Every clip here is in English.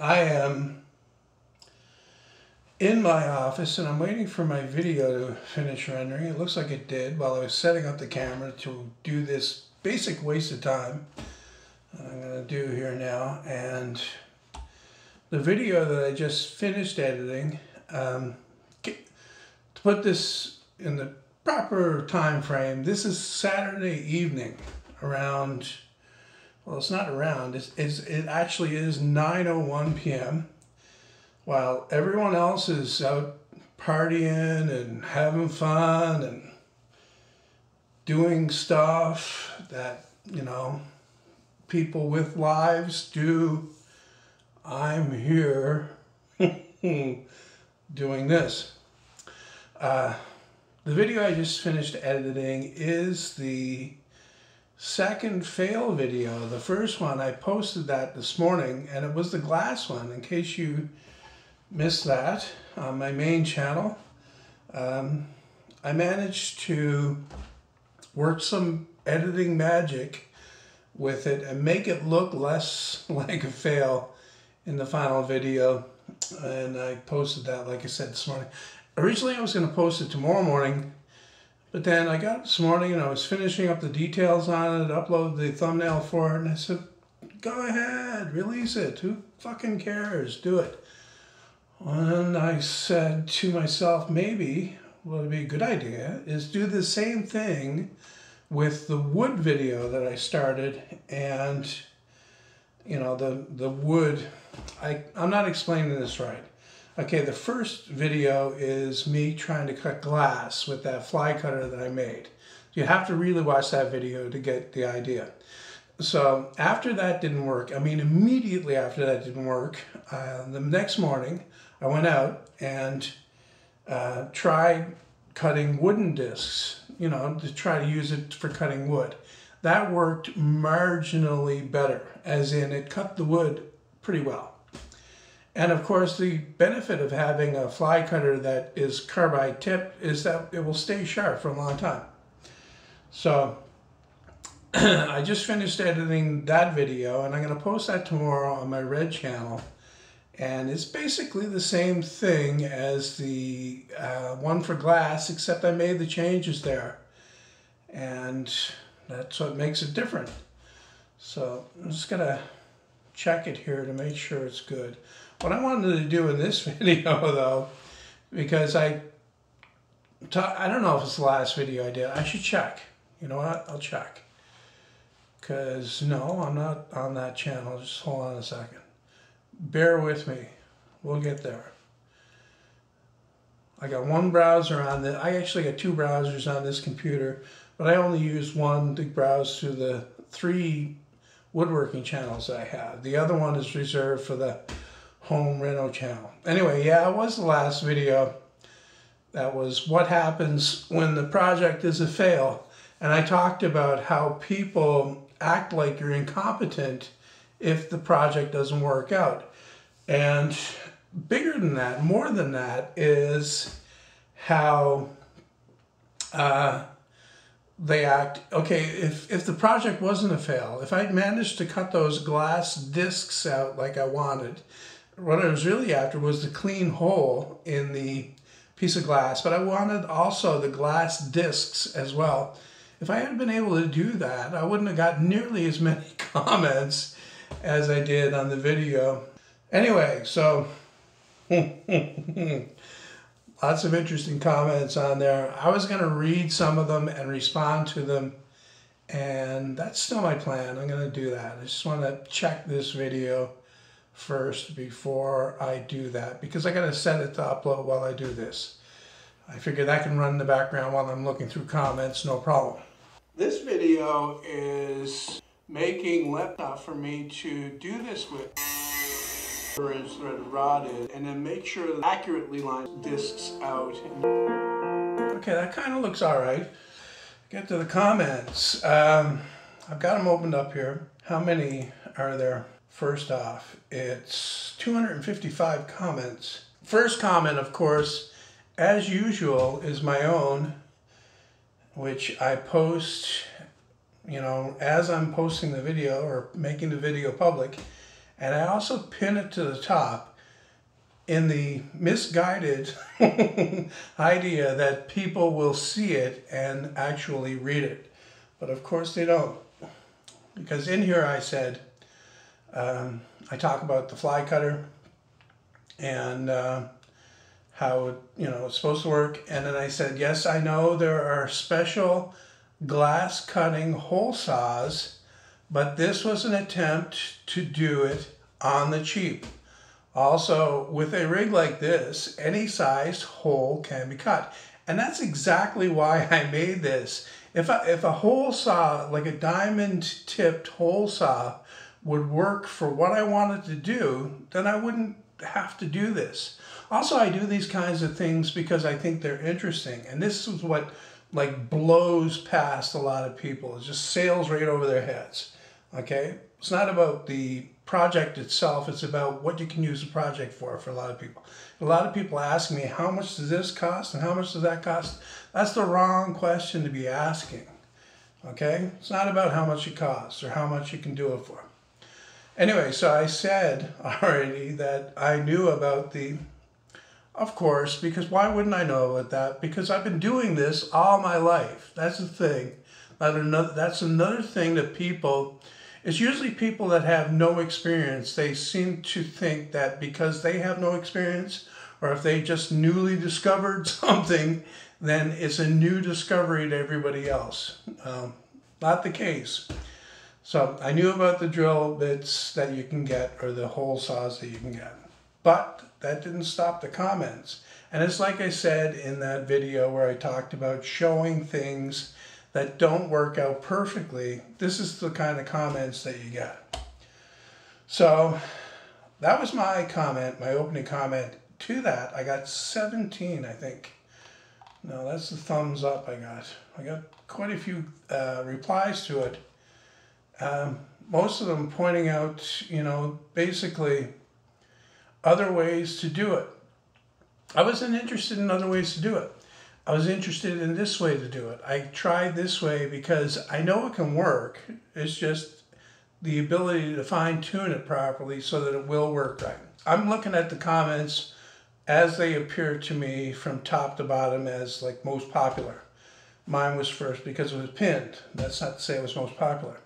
I am in my office and I'm waiting for my video to finish rendering. It looks like it did while I was setting up the camera to do this basic waste of time that I'm going to do here now. And the video that I just finished editing, to put this in the proper time frame, this is Saturday evening around, well, it's not around, it actually is 9:01 p.m. while everyone else is out partying and having fun and doing stuff that, you know, people with lives do. I'm here doing this. The video I just finished editing is the second fail video. The first one, I posted that this morning, and it was the glass one, in case you missed that on my main channel. I managed to work some editing magic with it and make it look less like a fail in the final video, and I posted that, like I said, this morning. Originally I was going to post it tomorrow morning, but then I got this morning and I was finishing up the details on it, upload the thumbnail for it, and I said, go ahead, release it, who fucking cares, do it. And I said to myself, maybe what would be a good idea is do the same thing with the wood video that I started. And you know, the wood, I'm not explaining this right. Okay, the first video is me trying to cut glass with that fly cutter that I made. You have to really watch that video to get the idea. So after that didn't work, I mean immediately after that didn't work, the next morning I went out and tried cutting wooden discs, you know, to try to use it for cutting wood. That worked marginally better, as in it cut the wood pretty well. And of course, the benefit of having a fly cutter that is carbide tipped is that it will stay sharp for a long time. So I just finished editing that video, and I'm going to post that tomorrow on my Red channel. And it's basically the same thing as the one for glass, except I made the changes there. And that's what makes it different. So I'm just going to check it here to make sure it's good. What I wanted to do in this video, though, because I don't know if it's the last video I did. I should check. You know what? I'll check. Because, no, I'm not on that channel. Just hold on a second. Bear with me. We'll get there. I got one browser on the, I actually got two browsers on this computer, but I only use one to browse through the 3 woodworking channels I have. The other one is reserved for the home reno channel. Anyway, yeah, it was the last video. That was what happens when the project is a fail. And I talked about how people act like you're incompetent if the project doesn't work out. And bigger than that, more than that, is how they act. Okay, if the project wasn't a fail, if I'd managed to cut those glass discs out like I wanted, what I was really after was the clean hole in the piece of glass, but I wanted also the glass discs as well. If I had been able to do that, I wouldn't have got nearly as many comments as I did on the video. Anyway, so lots of interesting comments on there. I was going to read some of them and respond to them, and that's still my plan. I'm going to do that. I just want to check this video first before I do that, because I got to set it to upload while I do this. I figure that can run in the background while I'm looking through comments, no problem. This video is making laptop for me to do this with orange threaded rod in, and then make sure that accurately line discs out. Okay, that kind of looks all right. Get to the comments. I've got them opened up here. How many are there? First off, it's 255 comments. First comment, of course, as usual, is my own, which I post, you know, as I'm posting the video or making the video public. And I also pin it to the top in the misguided idea that people will see it and actually read it. But of course they don't. Because in here I said, I talk about the fly cutter and how it's supposed to work. And then I said, yes, I know there are special glass cutting hole saws, but this was an attempt to do it on the cheap. Also, with a rig like this, any sized hole can be cut. And that's exactly why I made this. If a hole saw, like a diamond tipped hole saw, would work for what I wanted to do, then I wouldn't have to do this. Also, I do these kinds of things because I think they're interesting. And this is what like blows past a lot of people. It just sails right over their heads. Okay? It's not about the project itself, it's about what you can use the project for a lot of people. A lot of people ask me, how much does this cost and how much does that cost? That's the wrong question to be asking. Okay? It's not about how much it costs or how much you can do it for. Anyway, so I said already that I knew about the, of course, because why wouldn't I know about that? Because I've been doing this all my life. That's the thing. That's another thing that people, it's usually people that have no experience. They seem to think that because they have no experience, or if they just newly discovered something, then it's a new discovery to everybody else. Not the case. So I knew about the drill bits that you can get, or the hole saws that you can get. But that didn't stop the comments. And it's like I said in that video where I talked about showing things that don't work out perfectly. This is the kind of comments that you get. So that was my comment, my opening comment to that. I got 17, I think. No, that's the thumbs up I got. I got quite a few replies to it. Most of them pointing out, basically other ways to do it. I wasn't interested in other ways to do it. I was interested in this way to do it. I tried this way because I know it can work. It's just the ability to fine-tune it properly so that it will work right. I'm looking at the comments as they appear to me from top to bottom as like most popular. Mine was first because it was pinned. That's not to say it was most popular.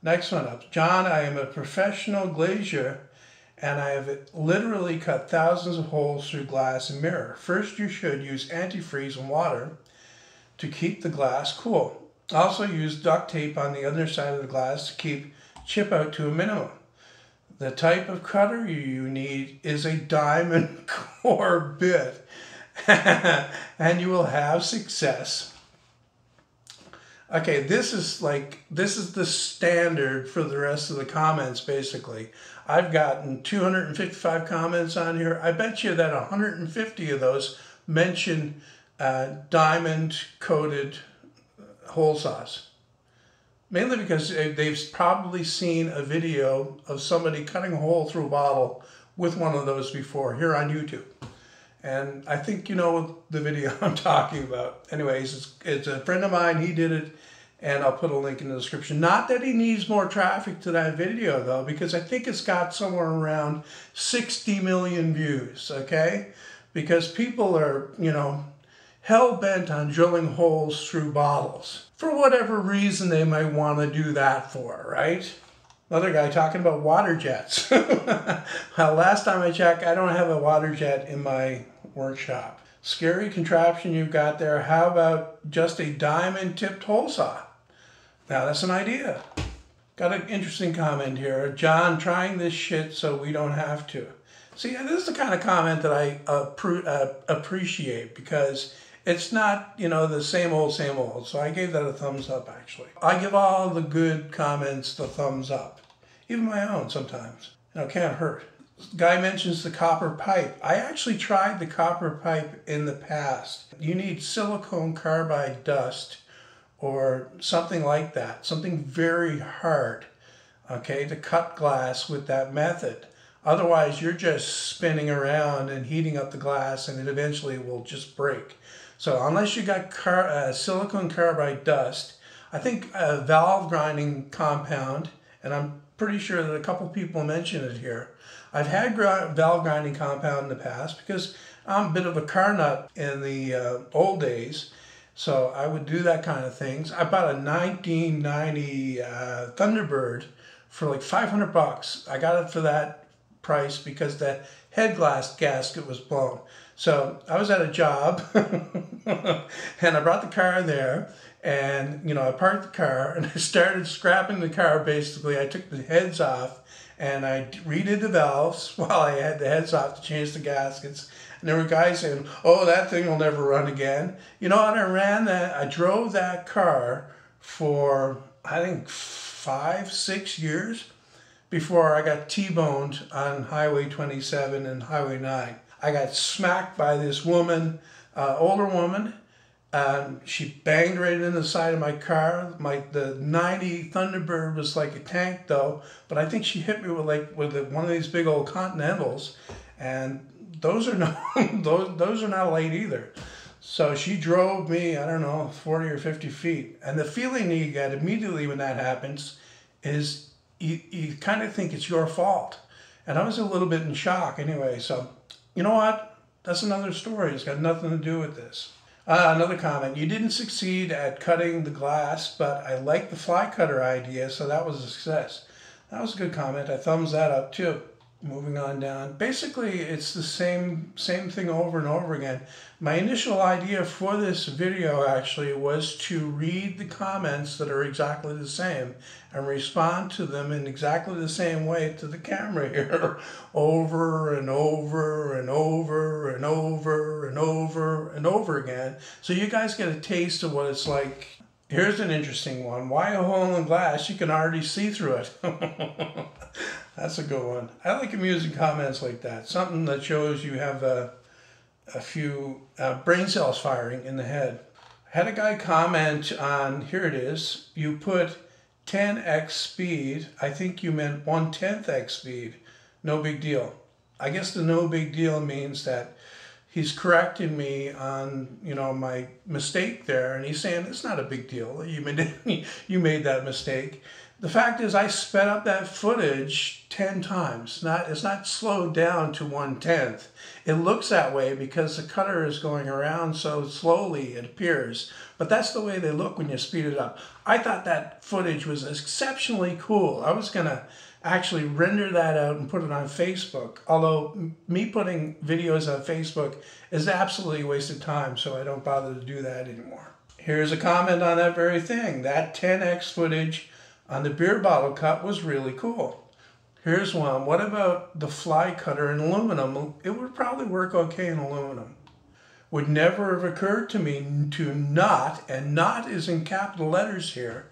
Next one up. John, I am a professional glazier and I have literally cut thousands of holes through glass and mirror. First, you should use antifreeze and water to keep the glass cool. Also, use duct tape on the other side of the glass to keep chip out to a minimum. The type of cutter you need is a diamond core bit and you will have success. Okay, this is the standard for the rest of the comments, basically. I've gotten 255 comments on here. I bet you that 150 of those mention diamond-coated hole saws. Mainly because they've probably seen a video of somebody cutting a hole through a bottle with one of those before here on YouTube. And I think you know the video I'm talking about. Anyways, it's a friend of mine, he did it, and I'll put a link in the description. Not that he needs more traffic to that video though, because I think it's got somewhere around 60 million views, okay? Because people are, hell-bent on drilling holes through bottles. For whatever reason they might want to do that for, right? Another guy talking about water jets. Well, last time I checked, I don't have a water jet in my workshop. Scary contraption you've got there. How about just a diamond-tipped hole saw? Now that's an idea. Got an interesting comment here. John, trying this shit so we don't have to. See, this is the kind of comment that I appreciate because it's not, the same old, same old. So I gave that a thumbs up, actually. I give all the good comments the thumbs up. Even my own sometimes. Can't hurt. Guy mentions the copper pipe. I actually tried the copper pipe in the past. You need silicone carbide dust or something like that. Something very hard, okay, to cut glass with that method. Otherwise, you're just spinning around and heating up the glass and it eventually will just break. So unless you got silicone carbide dust, I think a valve grinding compound, and I'm pretty sure that a couple people mentioned it here. I've had valve grinding compound in the past because I'm a bit of a car nut in the old days. So I would do that kind of things. I bought a 1990 Thunderbird for like 500 bucks. I got it for that price because the head gasket was blown. So I was at a job and I brought the car there, and I parked the car and I started scrapping the car. Basically, I took the heads off and I redid the valves while I had the heads off to change the gaskets. And there were guys saying, "Oh, that thing will never run again." And I drove that car for, I think, 5-6 years before I got T-boned on Highway 27 and Highway 9. I got smacked by this woman, older woman. She banged right into the side of my car. The 90 Thunderbird was like a tank though, but I think she hit me with one of these big old Continentals, and those are not those are not light either. So she drove me, I don't know, 40 or 50 feet. And the feeling that you get immediately when that happens is you kind of think it's your fault. And I was a little bit in shock anyway. So you know what? That's another story. It's got nothing to do with this. Another comment. You didn't succeed at cutting the glass, but I like the fly cutter idea, so that was a success. That was a good comment. I thumbs that up too. Moving on down. Basically, it's the same thing over and over again. My initial idea for this video actually was to read the comments that are exactly the same and respond to them in exactly the same way to the camera here over and over and over and over and over and over again, so you guys get a taste of what it's like. Here's an interesting one. Why a hole in glass? You can already see through it. That's a good one. I like amusing comments like that. Something that shows you have a few brain cells firing in the head. I had a guy comment on, here it is, you put 10x speed. I think you meant 1/10x speed. No big deal. I guess the no big deal means that he's correcting me on, my mistake there, and he's saying it's not a big deal. You made that mistake. The fact is, I sped up that footage 10 times. It's not slowed down to 1/10. It looks that way because the cutter is going around so slowly, it appears. But that's the way they look when you speed it up. I thought that footage was exceptionally cool. I was going to actually render that out and put it on Facebook. Although me putting videos on Facebook is absolutely a waste of time, so I don't bother to do that anymore. Here's a comment on that very thing. That 10x footage on the beer bottle cut was really cool. Here's one. What about the fly cutter in aluminum? It would probably work okay in aluminum. Would never have occurred to me to not, and not is in capital letters here,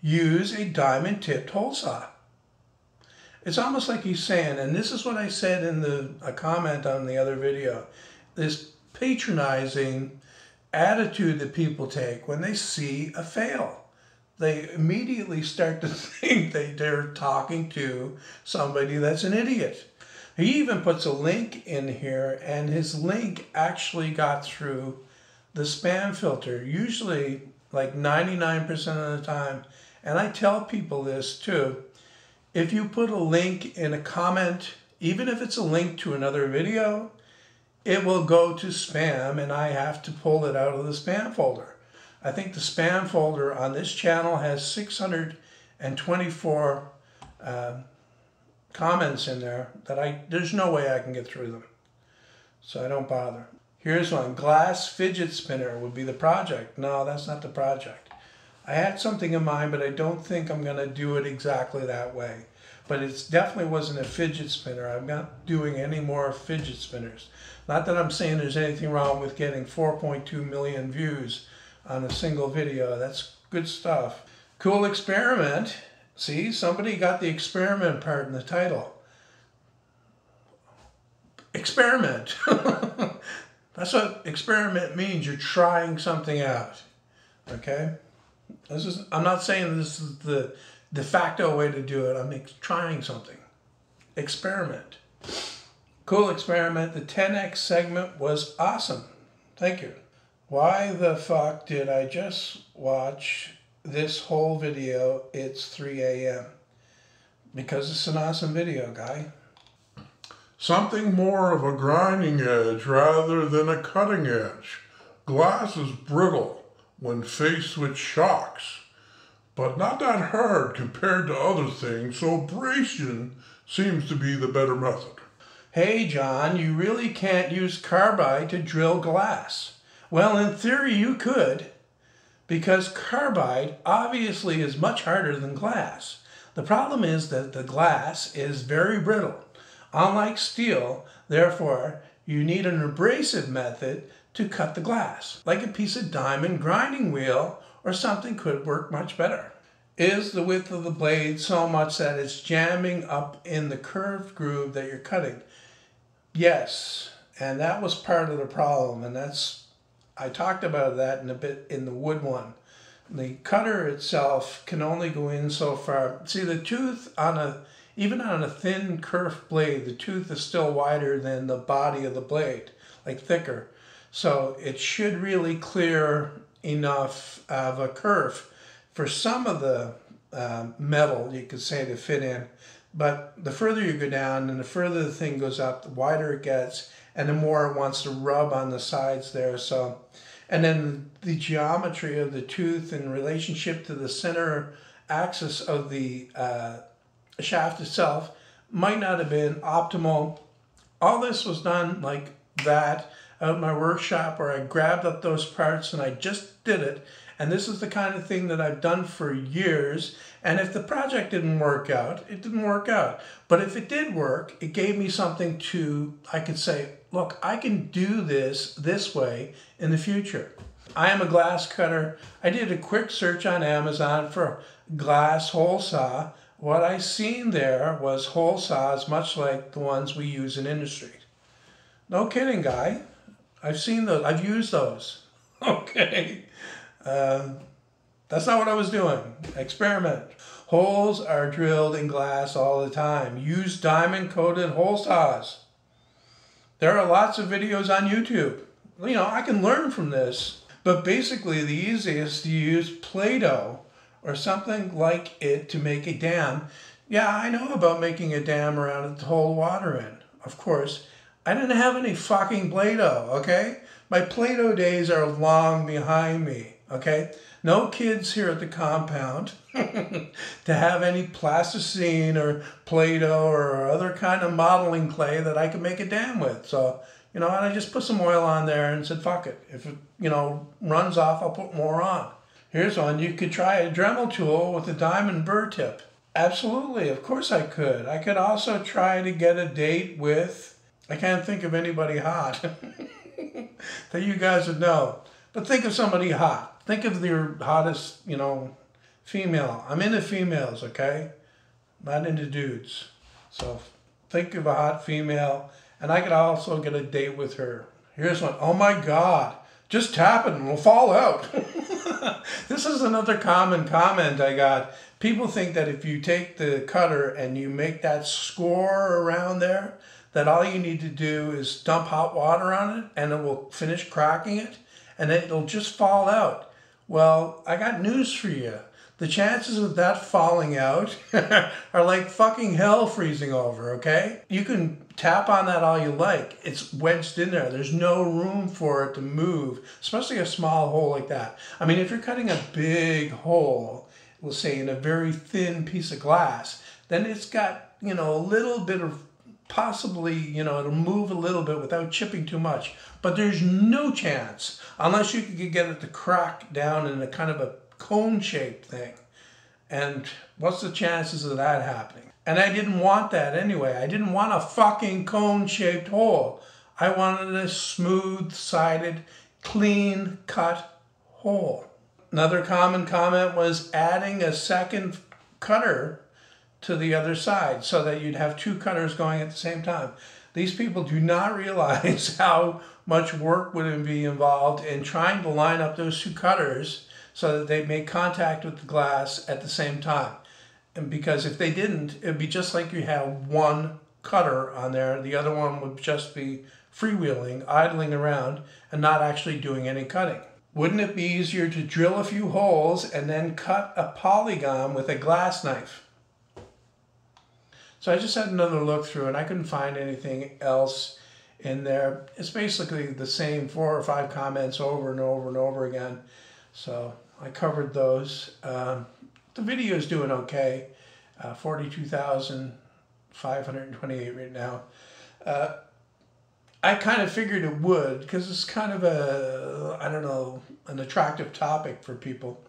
use a diamond tipped hole saw. It's almost like he's saying, and this is what I said in a comment on the other video, this patronizing attitude that people take when they see a fail. They immediately start to think they're talking to somebody that's an idiot. He even puts a link in here, and his link actually got through the spam filter, usually like 99% of the time. And I tell people this too. If you put a link in a comment, even if it's a link to another video, it will go to spam, and I have to pull it out of the spam folder. I think the spam folder on this channel has 624 comments in there that there's no way I can get through them. So I don't bother. Here's one. Glass fidget spinner would be the project. No, that's not the project. I had something in mind, but I don't think I'm going to do it exactly that way. But it definitely wasn't a fidget spinner. I'm not doing any more fidget spinners. Not that I'm saying there's anything wrong with getting 4.2 million views on a single video. That's good stuff. Cool experiment. See, somebody got the experiment part in the title. Experiment. That's what experiment means. You're trying something out. Okay? I'm not saying this is the de facto way to do it. I'm trying something. Experiment. Cool experiment. The 10x segment was awesome. Thank you. Why the fuck did I just watch this whole video? It's 3 a.m. Because it's an awesome video, guy. Something more of a grinding edge rather than a cutting edge. Glass is brittle when faced with shocks, but not that hard compared to other things, so abrasion seems to be the better method. Hey, John, you really can't use carbide to drill glass. Well, in theory you could, because carbide obviously is much harder than glass. The problem is that the glass is very brittle. Unlike steel, therefore, you need an abrasive method to cut the glass. Like a piece of diamond grinding wheel or something could work much better. Is the width of the blade so much that it's jamming up in the curved groove that you're cutting? Yes, and that was part of the problem, and I talked about that in a bit in the wood one. The cutter itself can only go in so far. See, the tooth even on a thin curved blade, the tooth is still wider than the body of the blade, like thicker. So it should really clear enough of a curve for some of the metal, you could say, to fit in. But the further you go down and the further the thing goes up, the wider it gets and the more it wants to rub on the sides there. So, and then the geometry of the tooth in relationship to the center axis of the shaft itself might not have been optimal. All this was done like that out in my workshop where I grabbed up those parts and I just did it. And this is the kind of thing that I've done for years. And if the project didn't work out, it didn't work out. But if it did work, it gave me something I could say, look, I can do this way in the future. I am a glass cutter. I did a quick search on Amazon for glass hole saw. What I seen there was hole saws much like the ones we use in industry. No kidding, guy. I've seen those. I've used those. Okay. That's not what I was doing. Experiment. Holes are drilled in glass all the time. Use diamond-coated hole saws. There are lots of videos on YouTube. You know, I can learn from this. But basically, the easiest to use Play-Doh or something like it to make a dam. Yeah, I know about making a dam around it to hold water in. Of course, I didn't have any fucking Play-Doh, okay? My Play-Doh days are long behind me, okay? No kids here at the compound to have any plasticine or Play-Doh or other kind of modeling clay that I could make a dam with. So, you know, and I just put some oil on there and said, fuck it. If it, you know, runs off, I'll put more on. Here's one. You could try a Dremel tool with a diamond burr tip. Absolutely. Of course I could. I could also try to get a date with, I can't think of anybody hot that you guys would know. But think of somebody hot. Think of your hottest, you know, female. I'm into females, okay? Not into dudes. So think of a hot female, and I could also get a date with her. Here's one. Oh my God. Just tap it and it'll fall out. This is another common comment I got. People think that if you take the cutter and you make that score around there, that all you need to do is dump hot water on it and it will finish cracking it and it'll just fall out. Well, I got news for you. The chances of that falling out are like fucking hell freezing over, okay? You can tap on that all you like. It's wedged in there. There's no room for it to move, especially a small hole like that. I mean, if you're cutting a big hole, let's say in a very thin piece of glass, then it's got, you know, a little bit of possibly, you know, it'll move a little bit without chipping too much. But there's no chance, unless you could get it to crack down in a kind of a cone-shaped thing. And what's the chances of that happening? And I didn't want that anyway. I didn't want a fucking cone-shaped hole. I wanted a smooth-sided, clean-cut hole. Another common comment was adding a second cutter to the other side so that you'd have two cutters going at the same time. These people do not realize how much work would be involved in trying to line up those two cutters so that they make contact with the glass at the same time. And because if they didn't, it'd be just like you have one cutter on there, the other one would just be freewheeling, idling around, and not actually doing any cutting. Wouldn't it be easier to drill a few holes and then cut a polygon with a glass knife? So I just had another look through and I couldn't find anything else in there. It's basically the same 4 or 5 comments over and over and over again. So I covered those. The video is doing okay. 42,528 right now. I kind of figured it would because it's kind of a, I don't know, an attractive topic for people.